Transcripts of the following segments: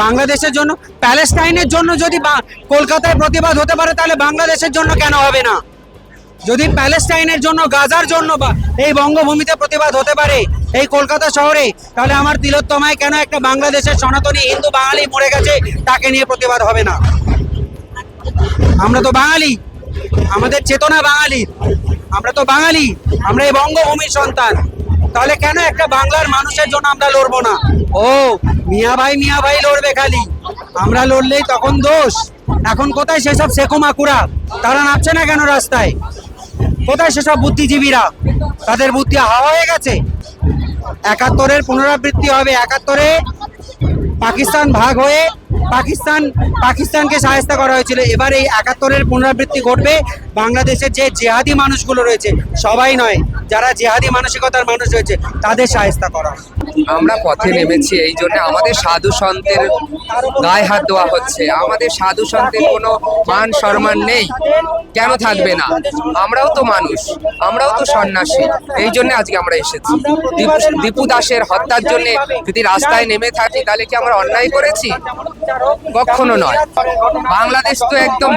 বাংলাদেশের জন্য, প্যালেস্টাইনের জন্য যদি কলকাতায় প্রতিবাদ হতে পারে, তাহলে বাংলাদেশের জন্য কেন হবে না? যদি প্যালেস্টাইনের জন্য, গাজার জন্য বা এই বঙ্গভূমিতে প্রতিবাদ হতে পারে এই কলকাতা শহরে, তাহলে আমার তিলোত্তমায় কেন একটা বাংলাদেশের সনাতনী হিন্দু বাঙালি মরে গেছে তাকে নিয়ে প্রতিবাদ হবে না? আমরা তো বাঙালি, আমাদের চেতনা বাঙালি, আমরা তো বাঙালি, আমরা এই বঙ্গভূমির সন্তান। তাহলে কেন একটা বাংলার মানুষের জন্য আমরা লড়বো না? ও মিয়া ভাই লড়বে খালি, আমরা লড়লেই তখন দোষ। এখন কোথায় সেসব শেখো মাকুরা? তারা নামছে না কেন রাস্তায়? কোথায় সেসব বুদ্ধিজীবীরা? তাদের বুদ্ধি হাওয়া হয়ে গেছে। ৭১-এর পুনরাবৃত্তি হবে। ৭১-এ পাকিস্তান ভাগ হয়ে পাকিস্তানকে সাহায্য করা হয়েছিল। এবার এই ৭১-এর পুনরাবৃত্তি ঘটবে। বাংলাদেশের যে জেহাদি মানুষগুলো রয়েছে, সবাই নয়, যারা জেহাদি মানসিকতার মানুষ রয়েছে তাদের সাহায্য করা। আমরা পথে নেমেছি এই জন্য আমাদের সাধু সন্তের গায়ে হাত দেওয়া হচ্ছে। আমাদের সাধু সন্তের কোনো মান সম্মান নেই, কেন থাকবে না? আমরাও তো মানুষ, আমরাও তো সন্ন্যাসী, এই জন্য আজকে আমরা এসেছি। দীপু দাসের হত্যার জন্য যদি রাস্তায় নেমে থাকি তাহলে কি আমরা অন্যায় করেছি? কখনো নয়। বাংলাদেশ তো একদম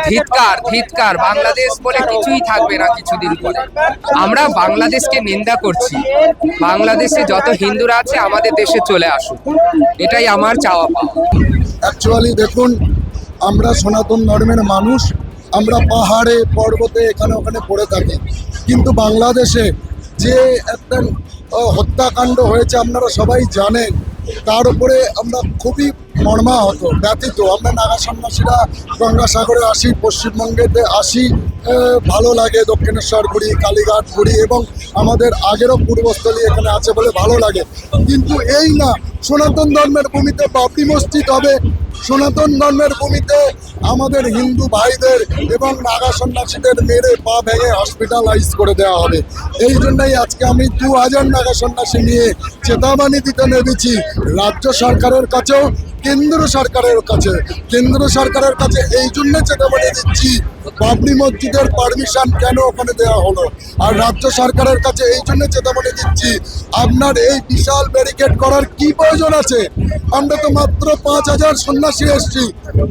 ধিক্কার, বাংলাদেশ বলে কিছুই থাকবে না কিছুদিন পরে। আমরা বাংলাদেশকে নিন্দা করছি। বাংলাদেশে যত হিন্দুরা আছে আমাদের দেশে চলে আসুক, এটাই আমার চাওয়া পাওয়া। অ্যাকচুয়ালি দেখুন, আমরা সনাতন ধর্মের মানুষ, আমরা পাহাড়ে পর্বতে এখানে ওখানে পড়ে থাকি, কিন্তু বাংলাদেশে যে একটা হত্যাকাণ্ড হয়েছে আপনারা সবাই জানেন, তার উপরে আমরা খুবই মর্মাহত, ব্যথিত। আমরা নাগা সন্ন্যাসীরা গঙ্গাসাগরে আসি, পশ্চিমবঙ্গেতে আসি, ভালো লাগে, দক্ষিণেশ্বর ঘুরি, কালীঘাট ঘুরি, এবং আমাদের আগেরও পূর্বস্থলী এখানে আছে বলে ভালো লাগে। কিন্তু এই না, সনাতন ধর্মের ভূমিতে বাবরি মসজিদ হবে, সনাতন ধর্মের ভূমিতে আমাদের হিন্দু ভাইদের এবং নাগা সন্ন্যাসীদের মেরে পা ভেঙে হসপিটালাইজ করে দেওয়া হবে। এই জন্যই আজকে আমি 2000 নাগা সন্ন্যাসী নিয়ে চেতাবাণী দিতে নেমেছি রাজ্য সরকারের কাছেও, কেন্দ্র সরকারের কাছে এই জন্য চেতাবাণী দিচ্ছি, বাবরি মসজিদের পারমিশন কেন ওখানে দেওয়া হলো। আর রাজ্য সরকারের কাছে এই জন্য চেতাবাণী দিচ্ছি, আপনার এই বিশাল ব্যারিকেড করার কি প্রয়োজন আছে? আমরা তো মাত্র 5000 সন্ন্যাসী এসছি।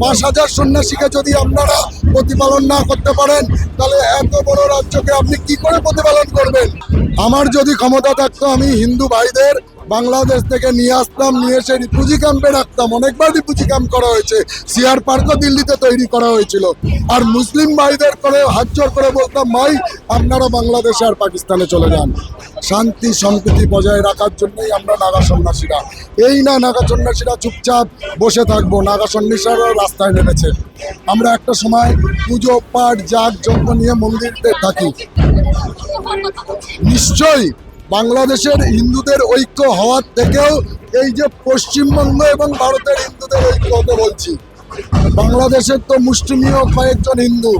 5000 সন্ন্যাসীকে যদি আপনারা প্রতিপালন না করতে পারেন, তাহলে এত বড় রাজ্যকে আপনি কি করে প্রতিপালন করবেন? আমার যদি ক্ষমতা থাকতো, আমি হিন্দু ভাইদের বাংলাদেশ থেকে নিয়ে আসতাম, নিয়ে এসে রিফিউজি ক্যাম্পে রাখতাম। অনেকবার রিফিউজি ক্যাম্প করা হয়েছে, সিআর পার্কও দিল্লিতে তৈরি করা হয়েছিল। আর মুসলিম ভাইদের করে হাত জোর করে বলতাম, ভাই আপনারা বাংলাদেশে আর পাকিস্তানে চলে যান। শান্তি সম্প্রীতি বজায় রাখার জন্যই আমরা নাগা সন্ন্যাসীরা। এই না নাগা সন্ন্যাসীরা চুপচাপ বসে থাকবো, নাগা সন্ন্যাসীরাও রাস্তায় নেমেছে। আমরা একটা সময় পুজো পাঠ যাগ যজ্ঞ নিয়ে মন্দিরে থাকি। নিশ্চয়ই বাংলাদেশের হিন্দুদের ঐক্য হওয়ার থেকেও এই যে পশ্চিমবঙ্গ এবং ভারতের হিন্দুদের ঐক্য কথা বলছি, বাংলাদেশের তো মুষ্টিমেয় কয়েকজন হিন্দু।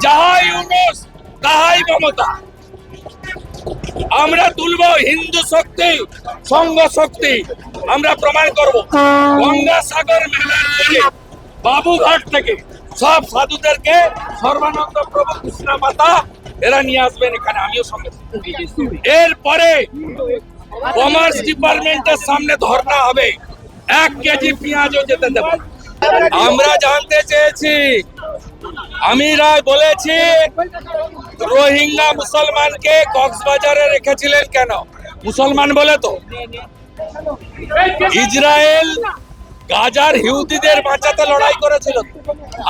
যাহাই ইউনুস তাহাই মমতা। আমরা তুলব হিন্দু শক্তি, সংঘ শক্তি, আমরা প্রমাণ করব। গঙ্গাসাগর মেলার থেকে, বাবুঘাট থেকে সব সাধুদেরকে সর্বানন্দ প্রভু কৃষ্ণা মাতা এরা নিয়ে আসবেন এখানে, আমিও সঙ্গে। এরপরে কমার্স ডিপার্টমেন্টের সামনে ধর্ণা হবে, 1 কেজি পেঁয়াজও যেতে দেব। আমরা জানতে চেয়েছি, আমির রায় বলেছি রোহিঙ্গা মুসলমানকে কক্সবাজারে রেখেছিলেন কেন? মুসলমান বলে তো। ইসরায়েল গাজার ইহুদিদের বাঁচাতে লড়াই করেছিল।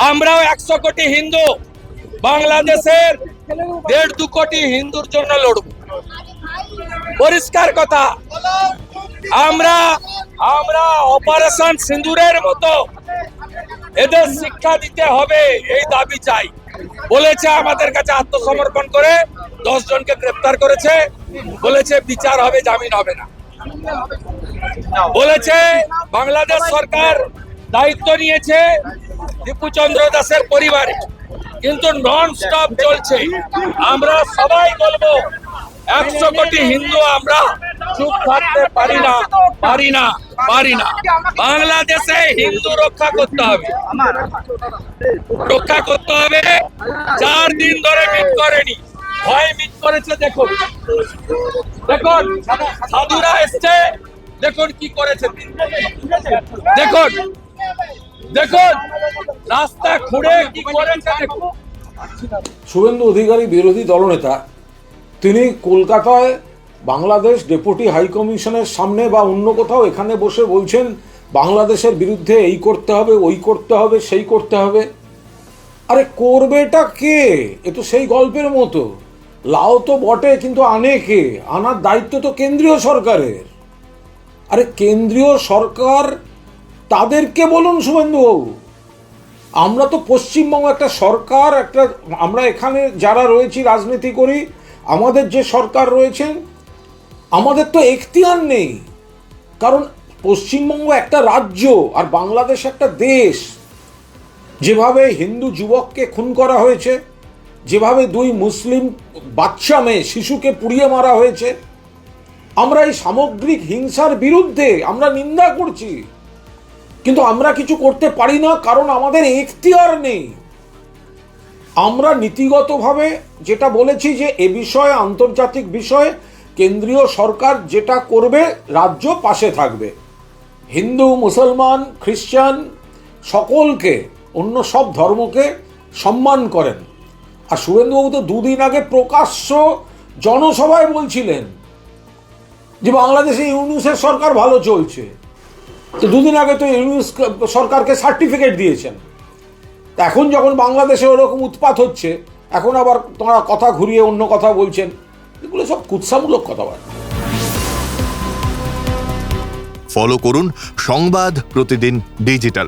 আমরাও 100 কোটি হিন্দু বাংলাদেশের 1.5-2 কোটি হিন্দুর জন্য লড়ব। পরিষ্কার কথা। আমরা অপারেশন সিন্দুরের মতো এদের শিক্ষা দিতে হবে, এই দাবি চাই। বলেছে আমাদের কাছে আত্মসমর্পণ করে 10 জনকে গ্রেফতার করেছে, বলেছে বিচার হবে, জামিন হবে না। বলেছে বাংলাদেশ সরকার দায়িত্ব নিয়েছে দীপুচন্দ্র দাসের পরিবারে, কিন্তু নন স্টপ চলছে। আমরা সবাই বলবো 100 কোটি হিন্দু আমরা চুপ থাকতে পারি না, পারি না, পারি না। বাংলাদেশে হিন্দু রক্ষা করতে হবে, রক্ষা করতে হবে। 4 দিন ধরে মিট করেনি, ভয় মিট করেছে। দেখুন দেখুন সাধুরা এসছে, দেখুন কি করেছে, দেখুন দেখুন রাস্তা খুঁড়ে কি করেছে দেখুন। শুভেন্দু অধিকারী বিরোধী দলনেতা, তিনি কলকাতায় বাংলাদেশ ডেপুটি হাই কমিশনের সামনে বা অন্য কোথাও এখানে বসে বলছেন বাংলাদেশের বিরুদ্ধে এই করতে হবে, ওই করতে হবে, সেই করতে হবে। আরে করবেটা কে? এ তো সেই গল্পের মতো, লাও তো বটে কিন্তু আনে কে? আনার দায়িত্ব তো কেন্দ্রীয় সরকারের। আরে কেন্দ্রীয় সরকার, তাদেরকে বলুন শুভেন্দুবাবু। আমরা তো পশ্চিমবঙ্গ একটা সরকার, আমরা এখানে যারা রয়েছি রাজনীতি করি, আমাদের যে সরকার রয়েছেন, আমাদের তো এখতিয়ার নেই। কারণ পশ্চিমবঙ্গ একটা রাজ্য আর বাংলাদেশ একটা দেশ। যেভাবে হিন্দু যুবককে খুন করা হয়েছে, যেভাবে 2 মুসলিম বাচ্চা মেয়ে শিশুকে পুড়িয়ে মারা হয়েছে, আমরা এই সামগ্রিক হিংসার বিরুদ্ধে আমরা নিন্দা করছি, কিন্তু আমরা কিছু করতে পারি না, কারণ আমাদের এখতিয়ার নেই। আমরা নীতিগতভাবে যেটা বলেছি যে এ বিষয়ে, আন্তর্জাতিক বিষয়ে কেন্দ্রীয় সরকার যেটা করবে রাজ্য পাশে থাকবে। হিন্দু, মুসলমান, খ্রিস্টান সকলকে, অন্য সব ধর্মকে সম্মান করেন। আর শুভেন্দুবাবু তো 2 দিন আগে প্রকাশ্য জনসভায় বলছিলেন যে বাংলাদেশে ইউনূসের সরকার ভালো চলছে। তো 2 দিন আগে তো ইউনূস সরকারকে সার্টিফিকেট দিয়েছেন। এখন যখন বাংলাদেশে ওরকম উৎপাত হচ্ছে, এখন আবার তোমরা কথা ঘুরিয়ে অন্য কথা বলছেন। এগুলো সব কুৎসামূলক কথাবার্তা। ফলো করুন সংবাদ প্রতিদিন ডিজিটাল।